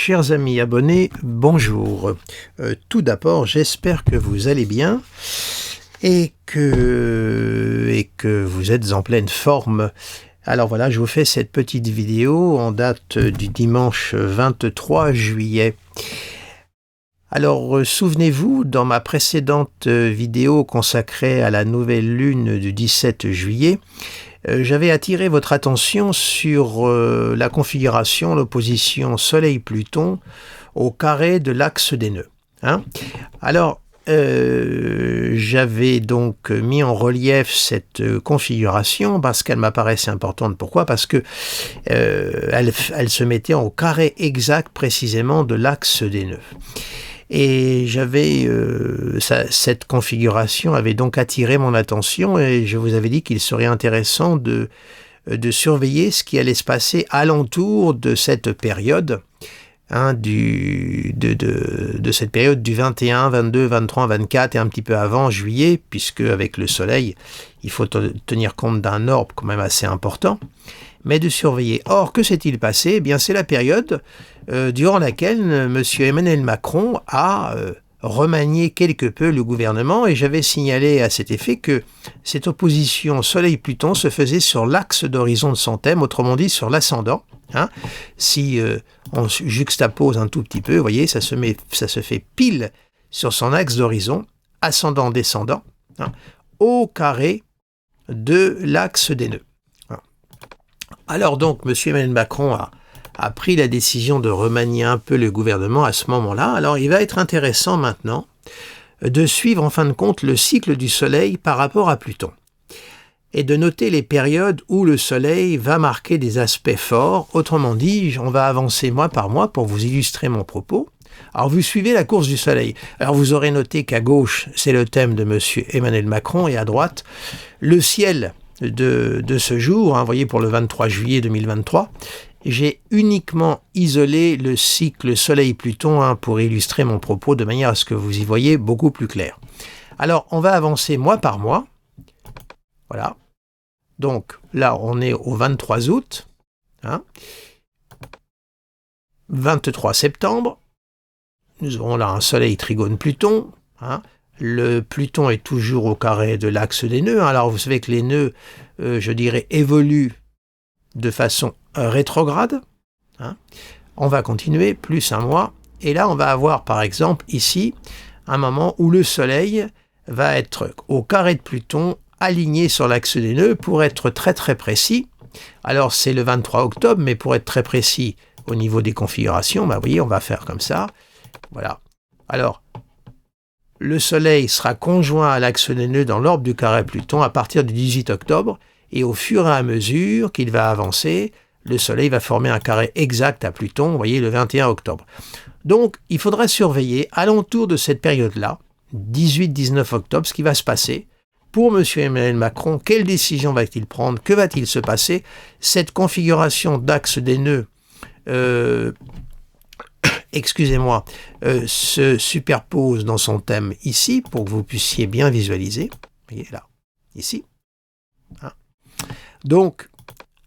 Chers amis abonnés, bonjour. Tout d'abord, j'espère que vous allez bien et que vous êtes en pleine forme. Alors voilà, je vous fais cette petite vidéo en date du dimanche 23 juillet. Alors, souvenez-vous, dans ma précédente vidéo consacrée à la nouvelle lune du 17 juillet, j'avais attiré votre attention sur la configuration, l'opposition Soleil-Pluton au carré de l'axe des nœuds. Alors, j'avais donc mis en relief cette configuration parce qu'elle m'apparaissait importante. Pourquoi ? Parce que elle se mettait au carré exact précisément de l'axe des nœuds. Et cette configuration avait donc attiré mon attention et je vous avais dit qu'il serait intéressant de surveiller ce qui allait se passer alentour de cette période, de cette période du 21, 22, 23, 24 et un petit peu avant juillet, puisque avec le soleil, il faut tenir compte d'un orbe quand même assez important, mais de surveiller. Or, que s'est-il passé ? Eh bien, c'est la période durant laquelle M. Emmanuel Macron a remanié quelque peu le gouvernement, et j'avais signalé à cet effet que cette opposition Soleil-Pluton se faisait sur l'axe d'horizon de son thème, autrement dit sur l'ascendant. Si on juxtapose un tout petit peu, vous voyez, ça se fait pile sur son axe d'horizon, ascendant-descendant, au carré de l'axe des nœuds. Alors donc, M. Emmanuel Macron a pris la décision de remanier un peu le gouvernement à ce moment-là. Alors il va être intéressant maintenant de suivre en fin de compte le cycle du Soleil par rapport à Pluton et de noter les périodes où le Soleil va marquer des aspects forts. Autrement dit, on va avancer mois par mois pour vous illustrer mon propos. Alors vous suivez la course du Soleil. Alors vous aurez noté qu'à gauche, c'est le thème de M. Emmanuel Macron et à droite, le ciel de ce jour, vous voyez, pour le 23 juillet 2023, j'ai uniquement isolé le cycle Soleil-Pluton pour illustrer mon propos de manière à ce que vous y voyez beaucoup plus clair. Alors, on va avancer mois par mois. Voilà. Donc, là, on est au 23 août. 23 septembre. Nous aurons là un Soleil trigone Pluton. Le Pluton est toujours au carré de l'axe des nœuds. Alors, vous savez que les nœuds, je dirais, évoluent de façon rétrograde. On va continuer, plus un mois. Et là, on va avoir, par exemple, ici, un moment où le Soleil va être au carré de Pluton, aligné sur l'axe des nœuds, pour être très très précis. Alors, c'est le 23 octobre, mais pour être très précis au niveau des configurations, vous voyez, on va faire comme ça. Voilà. Alors, le Soleil sera conjoint à l'axe des nœuds dans l'orbe du carré Pluton à partir du 18 octobre, et au fur et à mesure qu'il va avancer, le Soleil va former un carré exact à Pluton, vous voyez, le 21 octobre. Donc, il faudra surveiller, alentour de cette période-là, 18-19 octobre, ce qui va se passer pour M. Emmanuel Macron. Quelle décision va-t-il prendre ? Que va-t-il se passer ? Cette configuration d'axe des nœuds se superpose dans son thème ici, pour que vous puissiez bien visualiser. Vous voyez là, ici. Donc,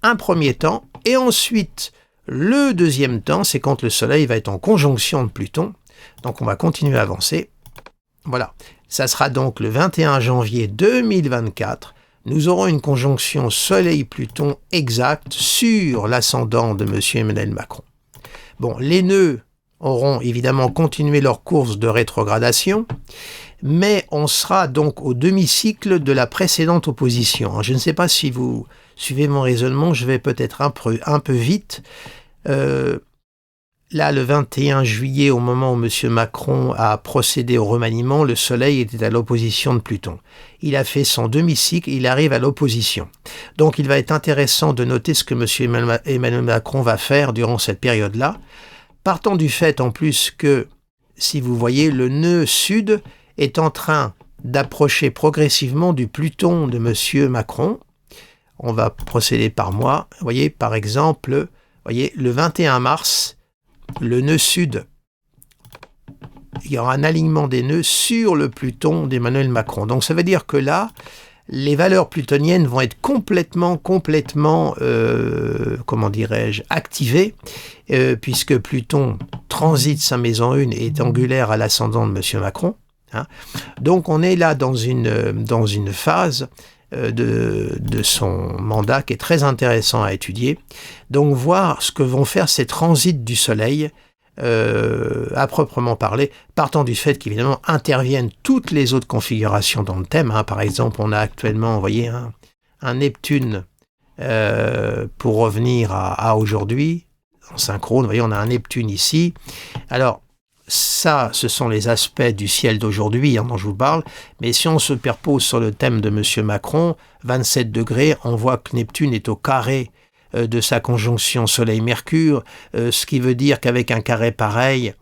un premier temps, et ensuite, le deuxième temps, c'est quand le Soleil va être en conjonction de Pluton. Donc, on va continuer à avancer. Voilà. Ça sera donc le 21 janvier 2024. Nous aurons une conjonction Soleil-Pluton exacte sur l'ascendant de M. Emmanuel Macron. Bon, les nœuds auront évidemment continué leur course de rétrogradation, mais on sera donc au demi-cycle de la précédente opposition. Je ne sais pas si vous suivez mon raisonnement, je vais peut-être un peu vite. Là, le 21 juillet, au moment où M. Macron a procédé au remaniement, le Soleil était à l'opposition de Pluton. Il a fait son demi-cycle, il arrive à l'opposition. Donc, il va être intéressant de noter ce que M. Emmanuel Macron va faire durant cette période-là, partant du fait en plus que, si vous voyez, le nœud sud est en train d'approcher progressivement du Pluton de M. Macron. On va procéder par mois. Vous voyez, par exemple, le 21 mars, le nœud sud, il y aura un alignement des nœuds sur le Pluton d'Emmanuel Macron. Donc ça veut dire que là, les valeurs plutoniennes vont être complètement, comment dirais-je, activées, puisque Pluton transite sa maison 1 et est angulaire à l'ascendant de M. Macron. Hein. Donc on est là dans une phase de son mandat qui est très intéressant à étudier. Donc voir ce que vont faire ces transits du Soleil, à proprement parler, partant du fait qu'évidemment interviennent toutes les autres configurations dans le thème. Hein. Par exemple, on a actuellement, vous voyez, un Neptune, pour revenir à aujourd'hui, en synchrone, vous voyez, on a un Neptune ici. Alors, ça, ce sont les aspects du ciel d'aujourd'hui dont je vous parle, mais si on se superpose sur le thème de M. Macron, 27 degrés, on voit que Neptune est au carré de sa conjonction Soleil-Mercure, ce qui veut dire qu'avec un carré pareil,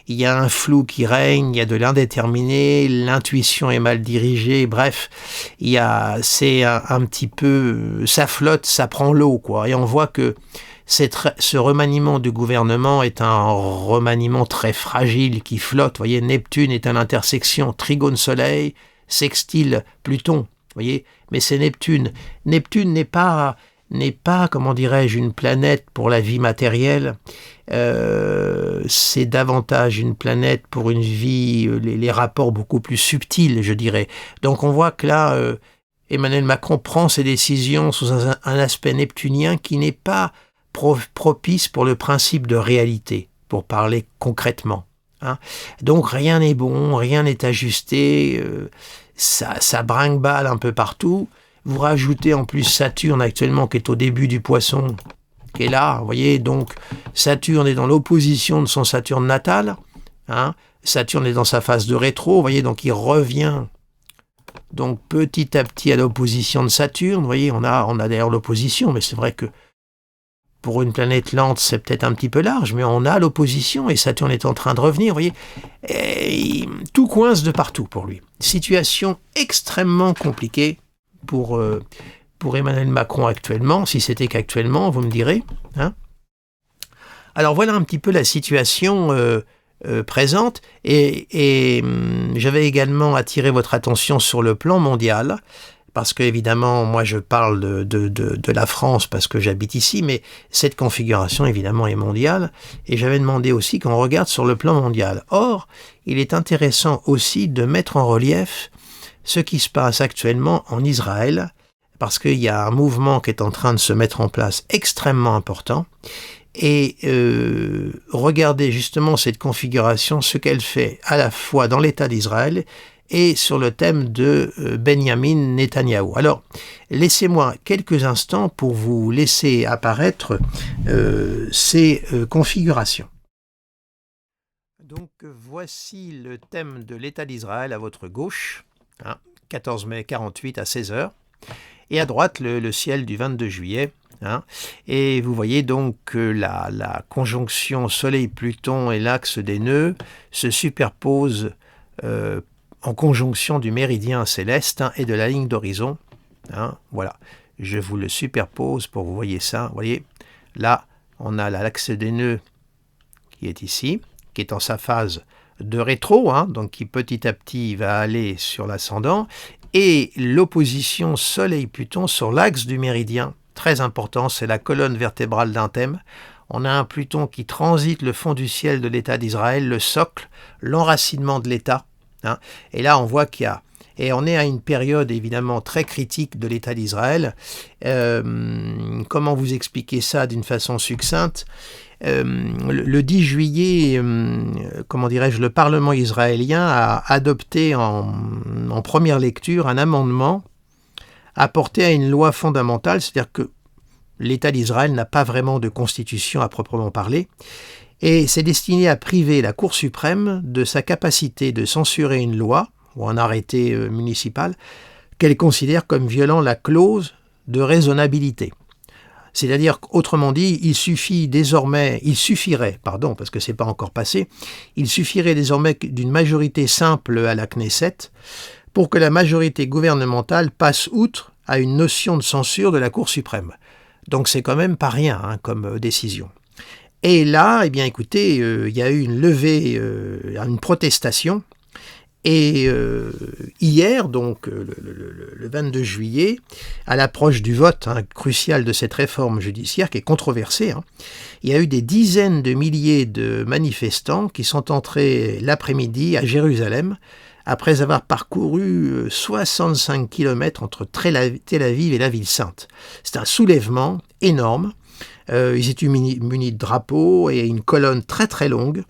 il y a un flou qui règne, il y a de l'indéterminé, l'intuition est mal dirigée, bref, c'est un petit peu, ça flotte, ça prend l'eau, quoi. Et on voit que ce remaniement du gouvernement est un remaniement très fragile qui flotte. Vous voyez, Neptune est à l'intersection Trigone Soleil, sextile Pluton. Vous voyez, mais c'est Neptune. Neptune n'est pas, comment dirais-je, une planète pour la vie matérielle. C'est davantage une planète pour une vie, les rapports beaucoup plus subtils, je dirais. Donc on voit que là, Emmanuel Macron prend ses décisions sous un aspect neptunien qui n'est pas propice pour le principe de réalité, pour parler concrètement. Hein. Donc rien n'est bon, rien n'est ajusté, ça brinque-balle un peu partout. Vous rajoutez en plus Saturne actuellement qui est au début du Poisson, qui est là, vous voyez, donc Saturne est dans l'opposition de son Saturne natal. Hein. Saturne est dans sa phase de rétro, vous voyez, donc il revient donc petit à petit à l'opposition de Saturne. Vous voyez, on a d'ailleurs l'opposition, mais c'est vrai que pour une planète lente, c'est peut-être un petit peu large, mais on a l'opposition et Saturne est en train de revenir, vous voyez. Et tout coince de partout pour lui. Situation extrêmement compliquée pour Emmanuel Macron actuellement, si c'était qu'actuellement, vous me direz. Hein. Alors voilà un petit peu la situation présente et j'avais également attiré votre attention sur le plan mondial. Parce que évidemment, moi je parle de la France parce que j'habite ici, mais cette configuration évidemment est mondiale, et j'avais demandé aussi qu'on regarde sur le plan mondial. Or, il est intéressant aussi de mettre en relief ce qui se passe actuellement en Israël, parce qu'il y a un mouvement qui est en train de se mettre en place extrêmement important, et regardez justement cette configuration, ce qu'elle fait à la fois dans l'État d'Israël, et sur le thème de Benjamin Netanyahou. Alors, laissez-moi quelques instants pour vous laisser apparaître ces configurations. Donc, voici le thème de l'État d'Israël à votre gauche, hein, 14 mai 48 à 16h, et à droite, le ciel du 22 juillet. Hein, et vous voyez donc que la conjonction Soleil-Pluton et l'axe des nœuds se superposent en conjonction du méridien céleste et de la ligne d'horizon. Hein, voilà, je vous le superpose pour que vous voyez ça. Vous voyez, là, on a l'axe des nœuds qui est ici, qui est en sa phase de rétro, hein, donc qui petit à petit va aller sur l'ascendant, et l'opposition Soleil-Pluton sur l'axe du méridien. Très important, c'est la colonne vertébrale d'un thème. On a un Pluton qui transite le fond du ciel de l'État d'Israël, le socle, l'enracinement de l'État. Hein. Et là, on voit qu'il y a... Et on est à une période évidemment très critique de l'État d'Israël. Comment vous expliquer ça d'une façon succincte ? Le 10 juillet, comment dirais-je, le Parlement israélien a adopté en première lecture un amendement apporté à une loi fondamentale, c'est-à-dire que l'État d'Israël n'a pas vraiment de constitution à proprement parler, et c'est destiné à priver la Cour suprême de sa capacité de censurer une loi ou un arrêté municipal qu'elle considère comme violant la clause de raisonnabilité. C'est-à-dire qu'autrement dit, il suffirait, parce que c'est pas encore passé, il suffirait désormais d'une majorité simple à la Knesset pour que la majorité gouvernementale passe outre à une notion de censure de la Cour suprême. Donc c'est quand même pas rien comme décision. Et là, eh bien écoutez, il y a eu une levée, une protestation, Et hier, donc le 22 juillet, à l'approche du vote crucial de cette réforme judiciaire qui est controversée, il y a eu des dizaines de milliers de manifestants qui sont entrés l'après-midi à Jérusalem après avoir parcouru 65 km entre Tel Aviv et la ville sainte. C'est un soulèvement énorme. Ils étaient munis de drapeaux et une colonne très très longue,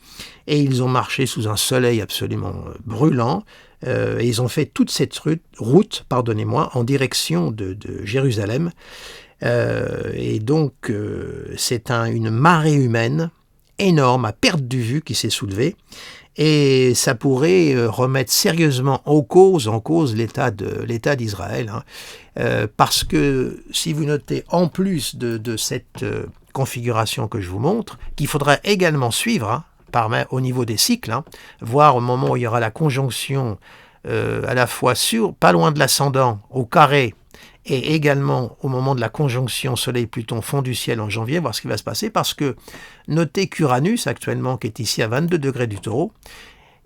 et ils ont marché sous un soleil absolument brûlant, et ils ont fait toute cette route, en direction de Jérusalem. Et donc c'est une marée humaine énorme à perte de vue qui s'est soulevée, et ça pourrait remettre sérieusement en cause l'État d'Israël, parce que si vous notez, en plus de cette configuration que je vous montre, qu'il faudrait également suivre au niveau des cycles, voir au moment où il y aura la conjonction à la fois pas loin de l'ascendant au carré, et également au moment de la conjonction Soleil-Pluton fond du ciel en janvier, voir ce qui va se passer, parce que notez qu'Uranus, actuellement, qui est ici à 22 degrés du Taureau,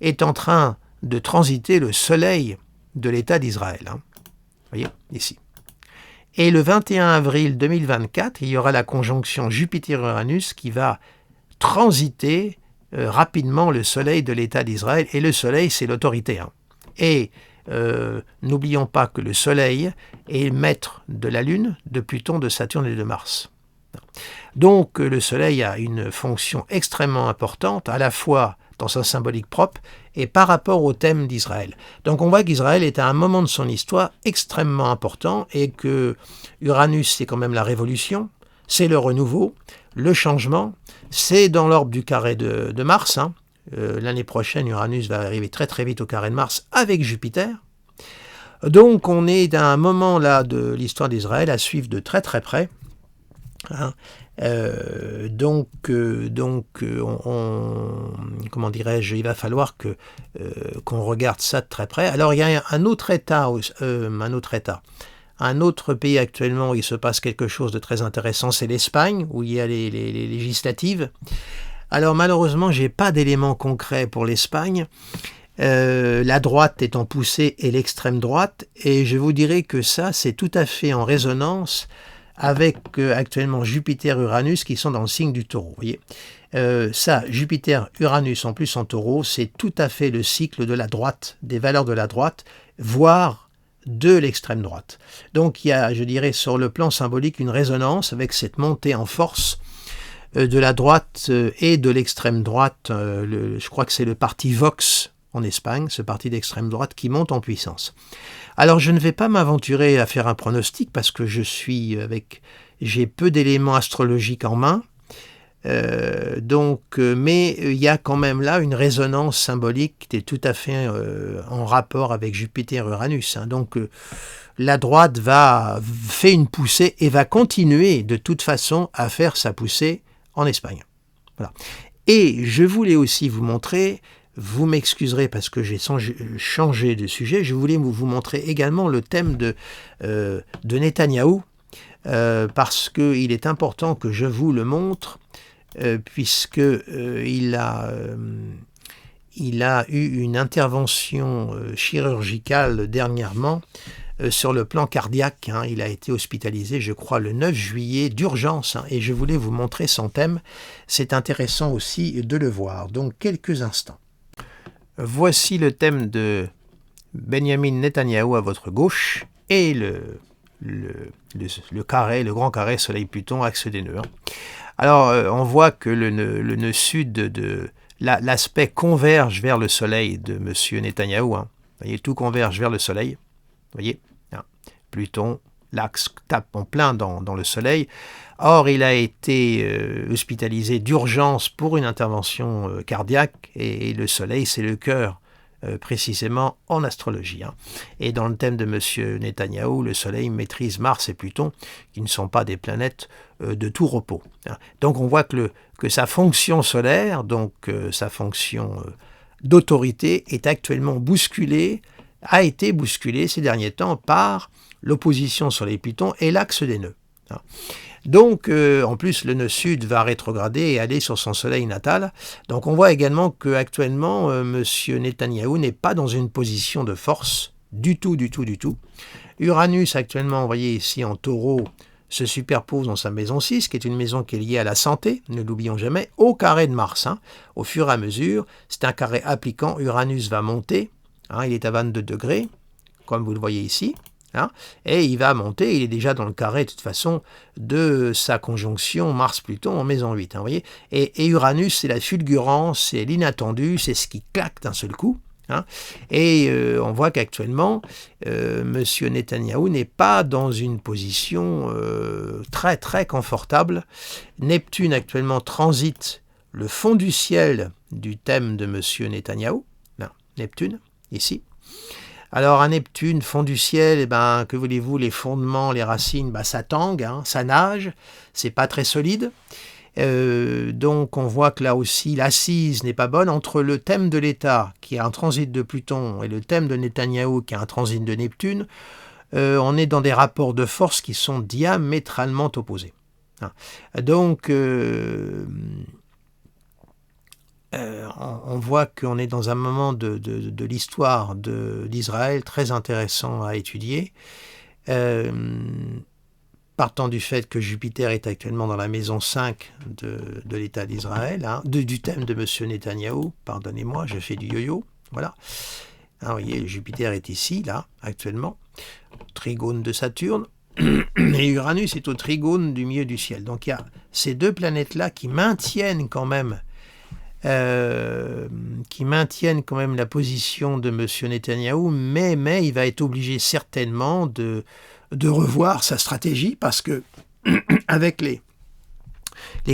est en train de transiter le Soleil de l'État d'Israël. Vous voyez, ici. Et le 21 avril 2024, il y aura la conjonction Jupiter-Uranus qui va transiter rapidement le Soleil de l'État d'Israël, et le Soleil, c'est l'autorité. Et n'oublions pas que le Soleil est maître de la Lune, de Pluton, de Saturne et de Mars. Donc le Soleil a une fonction extrêmement importante, à la fois dans sa symbolique propre et par rapport au thème d'Israël. Donc on voit qu'Israël est à un moment de son histoire extrêmement important, et que Uranus, c'est quand même la révolution, c'est le renouveau, le changement, c'est dans l'ordre du carré de Mars. L'année prochaine, Uranus va arriver très très vite au carré de Mars avec Jupiter. Donc on est à un moment là de l'histoire d'Israël à suivre de très très près. Comment dirais-je, il va falloir qu'on regarde ça de très près. Alors il y a un autre pays actuellement où il se passe quelque chose de très intéressant, c'est l'Espagne, où il y a les législatives. Alors malheureusement, je n'ai pas d'éléments concrets pour l'Espagne. La droite étant poussée et l'extrême droite, et je vous dirais que ça, c'est tout à fait en résonance avec actuellement Jupiter-Uranus qui sont dans le signe du Taureau. Vous voyez, Jupiter-Uranus en plus en Taureau, c'est tout à fait le cycle de la droite, des valeurs de la droite, voire de l'extrême droite. Donc il y a, je dirais, sur le plan symbolique, une résonance avec cette montée en force de la droite et de l'extrême droite. Je crois que c'est le parti Vox en Espagne, ce parti d'extrême droite qui monte en puissance. Alors je ne vais pas m'aventurer à faire un pronostic parce que j'ai peu d'éléments astrologiques en main, mais il y a quand même là une résonance symbolique qui est tout à fait en rapport avec Jupiter-Uranus. Donc la droite fait une poussée et va continuer de toute façon à faire sa poussée en Espagne. Voilà. Et je voulais aussi vous montrer, vous m'excuserez parce que j'ai changé de sujet, je voulais vous montrer également le thème de Netanyahou, parce qu'il est important que je vous le montre, puisque il a eu une intervention chirurgicale dernièrement sur le plan cardiaque. Il a été hospitalisé, je crois, le 9 juillet d'urgence, et je voulais vous montrer son thème. C'est intéressant aussi de le voir. Donc, quelques instants. Voici le thème de Benjamin Netanyahou à votre gauche, et le grand carré Soleil-Pluton, axe des nœuds. Alors, on voit que le nœud sud l'aspect converge vers le Soleil de M. Netanyahou. Vous voyez, tout converge vers le Soleil. Vous voyez, Pluton, l'axe tape en plein dans le Soleil. Or, il a été hospitalisé d'urgence pour une intervention cardiaque, et le Soleil, c'est le cœur, précisément en astrologie. Et dans le thème de M. Netanyahou, le Soleil maîtrise Mars et Pluton, qui ne sont pas des planètes de tout repos. Donc, on voit que sa fonction solaire, sa fonction d'autorité, est actuellement a été bousculée ces derniers temps par l'opposition Soleil-Pluton et l'axe des nœuds. Donc, en plus, le nœud sud va rétrograder et aller sur son soleil natal. Donc, on voit également qu'actuellement, M. Netanyahou n'est pas dans une position de force, du tout. Uranus, actuellement, vous voyez ici en taureau, se superpose dans sa maison 6, qui est une maison qui est liée à la santé, ne l'oublions jamais, au carré de Mars. Au fur et à mesure, c'est un carré appliquant, Uranus va monter, il est à 22 degrés, comme vous le voyez ici. Et il va monter, il est déjà dans le carré de toute façon de sa conjonction Mars-Pluton en maison 8. Vous voyez, et Uranus, c'est la fulgurance, c'est l'inattendu, c'est ce qui claque d'un seul coup. Et on voit qu'actuellement, M. Netanyahou n'est pas dans une position très très confortable. Neptune actuellement transite le fond du ciel du thème de M. Netanyahou. Neptune, ici. Alors à Neptune, fond du ciel, que voulez-vous, les fondements, les racines, ça tangue, ça nage, c'est pas très solide. Donc on voit que là aussi l'assise n'est pas bonne entre le thème de l'État qui a un transit de Pluton et le thème de Netanyahou qui a un transit de Neptune. On est dans des rapports de force qui sont diamétralement opposés. Donc on voit qu'on est dans un moment de l'histoire d'Israël très intéressant à étudier. Partant du fait que Jupiter est actuellement dans la maison 5 de l'État d'Israël, du thème de M. Netanyahou, pardonnez-moi, je fais du yo-yo, voilà. Vous voyez, Jupiter est ici, là, actuellement, trigone de Saturne, et Uranus est au trigone du milieu du ciel. Donc il y a ces deux planètes-là qui maintiennent quand même la position de M. Netanyahou, mais il va être obligé certainement de revoir sa stratégie parce que avec les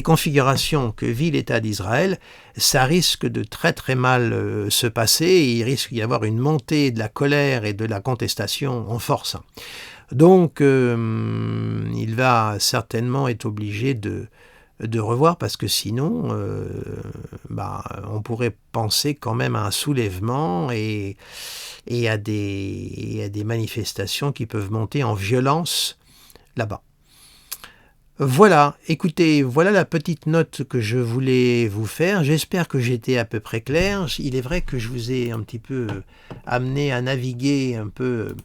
configurations que vit l'État d'Israël, ça risque de très très mal se passer et il risque d'y avoir une montée de la colère et de la contestation en force. Donc il va certainement être obligé de revoir parce que sinon on pourrait penser quand même à un soulèvement et à des manifestations qui peuvent monter en violence là-bas. Voilà, écoutez, voilà la petite note que je voulais vous faire. J'espère que j'ai été à peu près clair. Il est vrai que je vous ai un petit peu amené à naviguer un peu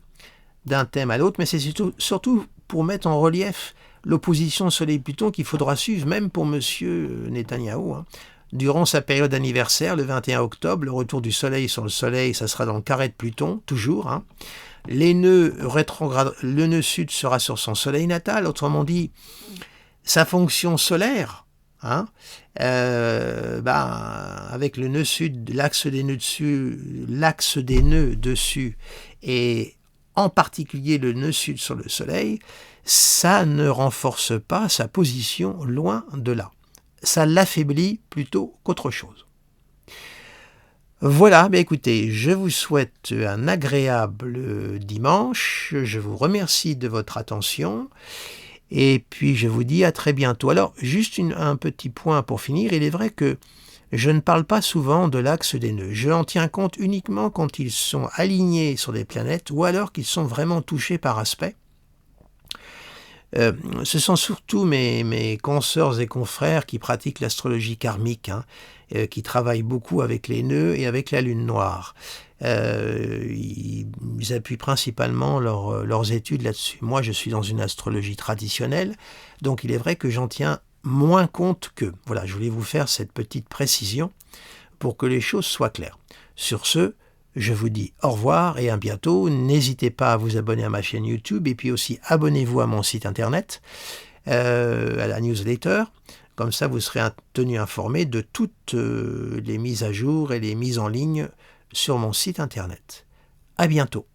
d'un thème à l'autre, mais c'est surtout pour mettre en relief l'opposition Soleil-Pluton qu'il faudra suivre même pour M. Netanyahou. Durant sa période anniversaire, le 21 octobre, le retour du Soleil sur le Soleil, ça sera dans le carré de Pluton, toujours. Les nœuds rétrogrades, le nœud sud sera sur son Soleil natal, autrement dit, sa fonction solaire, avec le nœud sud, l'axe des nœuds dessus, et en particulier le nœud sud sur le Soleil, ça ne renforce pas sa position loin de là. Ça l'affaiblit plutôt qu'autre chose. Voilà, écoutez, je vous souhaite un agréable dimanche. Je vous remercie de votre attention. Et puis je vous dis à très bientôt. Alors, juste un petit point pour finir. Il est vrai que je ne parle pas souvent de l'axe des nœuds. Je en tiens compte uniquement quand ils sont alignés sur des planètes ou alors qu'ils sont vraiment touchés par aspect. Ce sont surtout mes consoeurs et confrères qui pratiquent l'astrologie karmique, qui travaillent beaucoup avec les nœuds et avec la lune noire. Ils appuient principalement leurs études là-dessus. Moi, je suis dans une astrologie traditionnelle, donc il est vrai que j'en tiens moins compte qu'eux. Voilà, je voulais vous faire cette petite précision pour que les choses soient claires. Sur ce, je vous dis au revoir et à bientôt. N'hésitez pas à vous abonner à ma chaîne YouTube et puis aussi abonnez-vous à mon site internet, à la newsletter. Comme ça, vous serez tenu informé de toutes les mises à jour et les mises en ligne sur mon site internet. À bientôt.